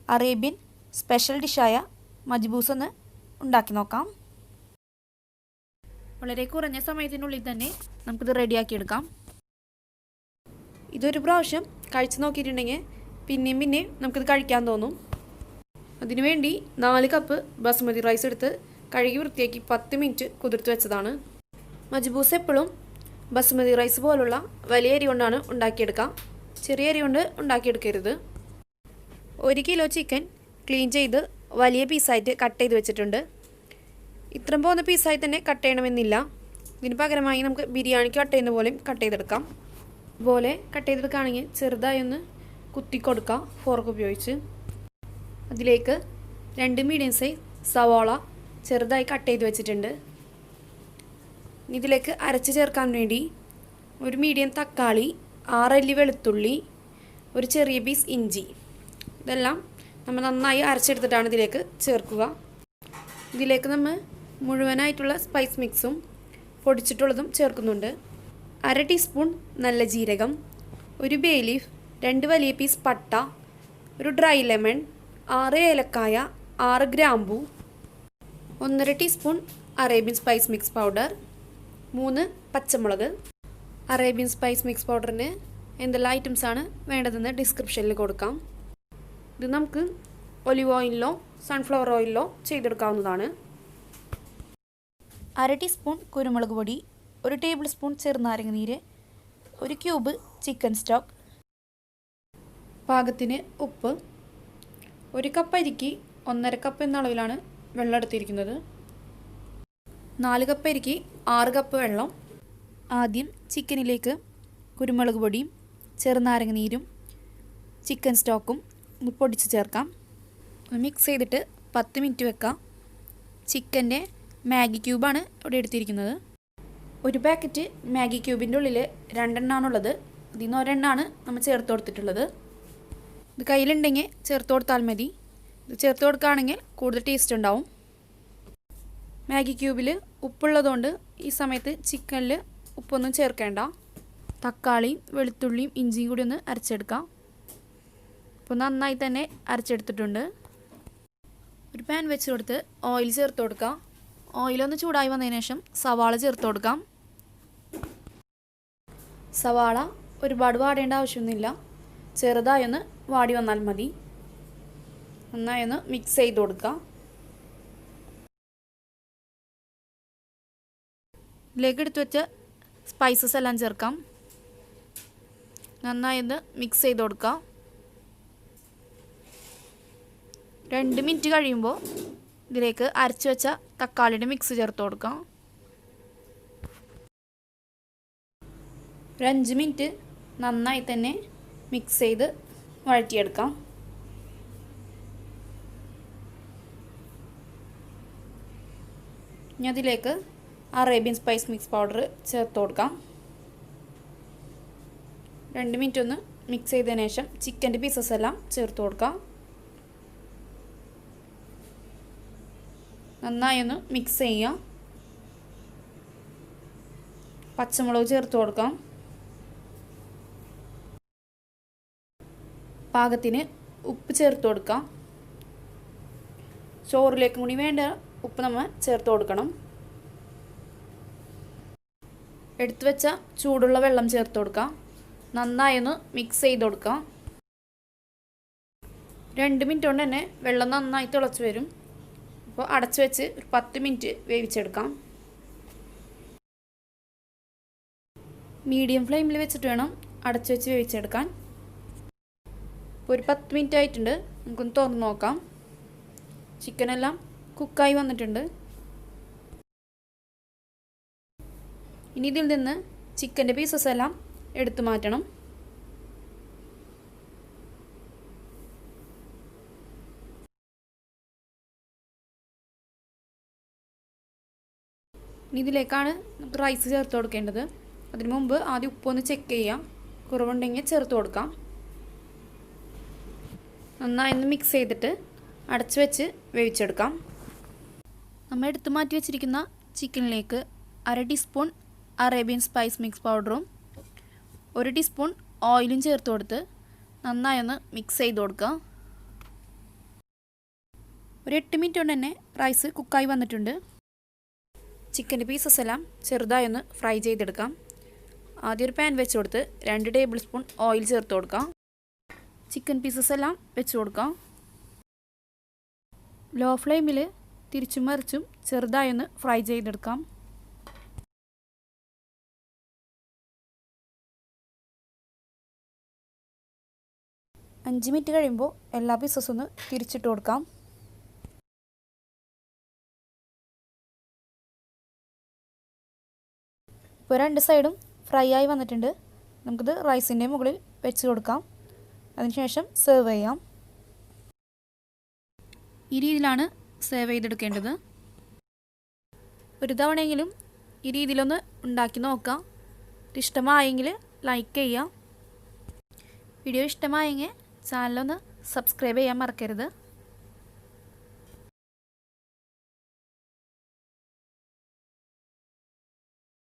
Arabian special ഡിഷായ majboos ഒന്ന് ഉണ്ടാക്കി നോക്കാം. വളരെ കുറഞ്ഞ സമയത്തിനുള്ളിൽ തന്നെ നമുക്കിത് റെഡിയാക്കിയെടുക്കാം. ഇതൊരു പ്രാവശ്യം കഴിച്ചു നോക്കിയിട്ടുണ്ടെങ്കിൽ പിന്നെയും നമുക്കിത് കഴിക്കാൻ തോന്നും. അതിനുവേണ്ടി 4 കപ്പ് ബസ്മതി റൈസ് എടുത്ത് കഴുകി വൃത്തിയാക്കി 10 മിനിറ്റ് കുതിർത്ത് വെച്ചതാണ്. മജ്ബൂസ് എപ്പോഴും ബസ്മതി റൈസ് പോലുള്ള വലിയ അരി കൊണ്ടാണ് ഉണ്ടാക്കിയെടുക്കുക. ചെറിയ അരി കൊണ്ട് ഉണ്ടാക്കിയെടുക്കരുത്. 1 കിലോ ചിക്കൻ ക്ലീൻ ചെയ്ത് വലിയ പീസായിട്ട് കട്ട് ചെയ്ത് വെച്ചിട്ടുണ്ട്. ഇത്രയും പോകുന്ന പീസായി തന്നെ കട്ട് ചെയ്യണമെന്നില്ല. ഇതിന് പകരമായി നമുക്ക് ബിരിയാണിക്ക് കട്ട് ചെയ്യുന്ന പോലെയും കട്ട് ചെയ്തെടുക്കാം. ഇതുപോലെ കട്ട് ചെയ്തെടുക്കുകയാണെങ്കിൽ ചെറുതായി ഒന്ന് കുത്തി കൊടുക്കുക ഫോർക്ക് ഉപയോഗിച്ച്. അതിലേക്ക് 2 മീഡിയം സൈസ് സവാള ചെറുതായി കട്ട് ചെയ്ത് വെച്ചിട്ടുണ്ട്. ഇതിലേക്ക് അരച്ച് ചേർക്കാൻ വേണ്ടി 1 മീഡിയം തക്കാളി, 6 അല്ലി വെളുത്തുള്ളി, ഒരു ചെറിയ പീസ് ഇഞ്ചി, ഇതെല്ലാം നമ്മൾ നന്നായി അരച്ചെടുത്തിട്ടാണ് ഇതിലേക്ക് ചേർക്കുക. ഇതിലേക്ക് നമ്മൾ മുഴുവനായിട്ടുള്ള സ്പൈസ് മിക്സും പൊടിച്ചിട്ടുള്ളതും ചേർക്കുന്നുണ്ട്. 1/2 ടീസ്പൂൺ നല്ല ജീരകം, 1 ബേ ലീഫ്, 2 വലിയ പീസ് പട്ട, ഒരു ഡ്രൈ ലെമൺ, 6 ഏലക്കായ, 6 ഗ്രാമ്പൂ, 1/2 teaspoon Arabian spice mix powder, 3 പച്ചമുളക്. അറേബ്യൻ സ്പൈസ് മിക്സ് പൗഡറിന് എന്തെല്ലാം ഐറ്റംസാണ് വേണ്ടതെന്ന് ഡിസ്ക്രിപ്ഷനിൽ കൊടുക്കാം. ഇത് നമുക്ക് ഒലിവ് ഓയിലിലോ സൺഫ്ലവർ ഓയിലിലോ ചെയ്തെടുക്കാവുന്നതാണ്. 1/2 ടീസ്പൂൺ കുരുമുളക് പൊടി, 1 ടേബിൾ സ്പൂൺ ചെറുനാരങ്ങ നീര്, 1 ക്യൂബ് ചിക്കൻ സ്റ്റോക്ക്, പാകത്തിന് ഉപ്പ്. 1 കപ്പ് അരിക്ക് 1.5 കപ്പ് എന്ന അളവിലാണ് വെള്ളം എടുത്തിരിക്കുന്നത്. 4 കപ്പ് അരിക്ക് 6 കപ്പ് വെള്ളം. ആദ്യം ചിക്കനിലേക്ക് കുരുമുളക് പൊടിയും ചെറുനാരങ്ങ നീരും ചിക്കൻ സ്റ്റോക്കും ഒന്ന് പൊടിച്ച് ചേർക്കാം. മിക്സ് ചെയ്തിട്ട് 10 മിനിറ്റ് വെക്കാം. ചിക്കൻ്റെ മാഗി ക്യൂബാണ് ഇവിടെ എടുത്തിരിക്കുന്നത്. 1 പാക്കറ്റ് മാഗി ക്യൂബിൻ്റെ ഉള്ളിൽ 2 എണ്ണമാണുള്ളത്. ഇതിൽ നിന്ന് 1 എണ്ണമാണ് നമ്മൾ ചേർത്ത് കൊടുത്തിട്ടുള്ളത്. ഇത് കയ്യിലുണ്ടെങ്കിൽ ചേർത്ത് കൊടുത്താൽ മതി. ഇത് ചേർത്ത് കൊടുക്കുകയാണെങ്കിൽ കൂടുതൽ ടേസ്റ്റ് ഉണ്ടാവും. മാഗി ക്യൂബിൽ ഉപ്പുള്ളതുകൊണ്ട് ഈ സമയത്ത് ചിക്കനിൽ ഉപ്പൊന്നും ചേർക്കേണ്ട. തക്കാളിയും വെളുത്തുള്ളിയും ഇഞ്ചിയും കൂടി ഒന്ന് അരച്ചെടുക്കാം. ഇപ്പോൾ നന്നായി തന്നെ അരച്ചെടുത്തിട്ടുണ്ട്. ഒരു പാൻ വെച്ച് കൊടുത്ത് ഓയിൽ ചേർത്ത് കൊടുക്കാം. ഓയിലൊന്ന് ചൂടായി വന്നതിന് ശേഷം സവാള ചേർത്ത് കൊടുക്കാം. സവാള ഒരുപാട് വാടേണ്ട ആവശ്യമൊന്നുമില്ല. ചെറുതായി ഒന്ന് വാടി വന്നാൽ മതി. നന്നായി ഒന്ന് മിക്സ് ചെയ്ത് കൊടുക്കാം. ഇതിലേക്ക് എടുത്ത് വെച്ച സ്പൈസസ് എല്ലാം ചേർക്കാം. നന്നായി ഒന്ന് മിക്സ് ചെയ്ത് കൊടുക്കാം. 2 മിനിറ്റ് കഴിയുമ്പോൾ ഇതിലേക്ക് അരച്ച് വെച്ച തക്കാളിയുടെ മിക്സ് ചേർത്ത് കൊടുക്കാം. 5 മിനിറ്റ് നന്നായി തന്നെ മിക്സ് ചെയ്ത് വഴറ്റിയെടുക്കാം. ഇനി അതിലേക്ക് അറേബ്യൻ സ്പൈസ് മിക്സ് പൗഡർ ചേർത്ത് കൊടുക്കാം. 2 മിനിറ്റ് ഒന്ന് മിക്സ് ചെയ്തതിന് ശേഷം ചിക്കൻ്റെ പീസസ് എല്ലാം ചേർത്ത് കൊടുക്കാം. നന്നായി ഒന്ന് മിക്സ് ചെയ്യാം. പച്ചമുളക് ചേർത്ത് കൊടുക്കാം. പാകത്തിന് ഉപ്പ് ചേർത്ത് കൊടുക്കാം. ചോറിലേക്കും കൂടി വേണ്ട ഉപ്പ് നമ്മൾ ചേർത്ത് കൊടുക്കണം. എടുത്തു വെച്ച ചൂടുള്ള വെള്ളം ചേർത്ത് കൊടുക്കാം. നന്നായി ഒന്ന് മിക്സ് ചെയ്ത് കൊടുക്കാം. 2 മിനിറ്റ് കൊണ്ട് തന്നെ വെള്ളം നന്നായി തിളച്ച് വരും. അപ്പോൾ അടച്ചു വെച്ച് ഒരു 10 മിനിറ്റ് വേവിച്ചെടുക്കാം. മീഡിയം ഫ്ലെയിമിൽ വെച്ചിട്ട് വേണം അടച്ചു വെച്ച് വേവിച്ചെടുക്കാൻ. ഇപ്പോൾ ഒരു 10 മിനിറ്റ് ആയിട്ടുണ്ട്. നമുക്കൊന്ന് തുറന്ന് നോക്കാം. ചിക്കനെല്ലാം കുക്കായി വന്നിട്ടുണ്ട്. ഇനി ഇതിൽ നിന്ന് ചിക്കൻ്റെ പീസസ് എല്ലാം എടുത്തു മാറ്റണം. ഇനി ഇതിലേക്കാണ് നമുക്ക് റൈസ് ചേർത്ത് കൊടുക്കേണ്ടത്. അതിന് മുമ്പ് ആദ്യം ഉപ്പൊന്ന് ചെക്ക് ചെയ്യാം. കുറവുണ്ടെങ്കിൽ ചേർത്ത് കൊടുക്കാം. നന്നായി ഒന്ന് മിക്സ് ചെയ്തിട്ട് അടച്ചു വെച്ച് വേവിച്ചെടുക്കാം. നമ്മൾ എടുത്തു മാറ്റി വെച്ചിരിക്കുന്ന ചിക്കനിലേക്ക് 1/2 ടീസ്പൂൺ അറേബ്യൻ സ്പൈസ് മിക്സ് പൗഡറും 1 ടീസ്പൂൺ ഓയിലും ചേർത്ത് കൊടുത്ത് നന്നായി ഒന്ന് മിക്സ് ചെയ്ത് കൊടുക്കുക. ഒരു 8 മിനിറ്റ് കൊണ്ട് തന്നെ റൈസ് കുക്കായി വന്നിട്ടുണ്ട്. ചിക്കൻ്റെ പീസസ് എല്ലാം ചെറുതായി ഒന്ന് ഫ്രൈ ചെയ്തെടുക്കാം. ആദ്യം ഒരു പാൻ വെച്ച് കൊടുത്ത് 2 ടേബിൾ സ്പൂൺ ഓയിൽ ചേർത്ത് കൊടുക്കാം. ചിക്കൻ പീസസ് എല്ലാം വെച്ച് കൊടുക്കാം. ലോ ഫ്ലെയിമിൽ തിരിച്ചും മറിച്ചും ചെറുതായി ഒന്ന് ഫ്രൈ ചെയ്തെടുക്കാം. അഞ്ച് മിനിറ്റ് കഴിയുമ്പോൾ എല്ലാ പീസസും ഒന്ന് തിരിച്ചിട്ട് കൊടുക്കാം. ഇപ്പോൾ 2 സൈഡും ഫ്രൈ ആയി വന്നിട്ടുണ്ട്. നമുക്കിത് റൈസിൻ്റെ മുകളിൽ വെച്ച് കൊടുക്കാം. അതിനുശേഷം സെർവ് ചെയ്യാം. ഈ രീതിയിലാണ് സെർവ് ചെയ്തെടുക്കേണ്ടത്. ഒരു തവണയെങ്കിലും ഈ രീതിയിലൊന്ന് ഉണ്ടാക്കി നോക്കാം. ഇഷ്ടമായെങ്കിൽ ലൈക്ക് ചെയ്യുക. വീഡിയോ ഇഷ്ടമായെങ്കിൽ ചാനലൊന്ന് സബ്സ്ക്രൈബ് ചെയ്യാൻ മറക്കരുത്.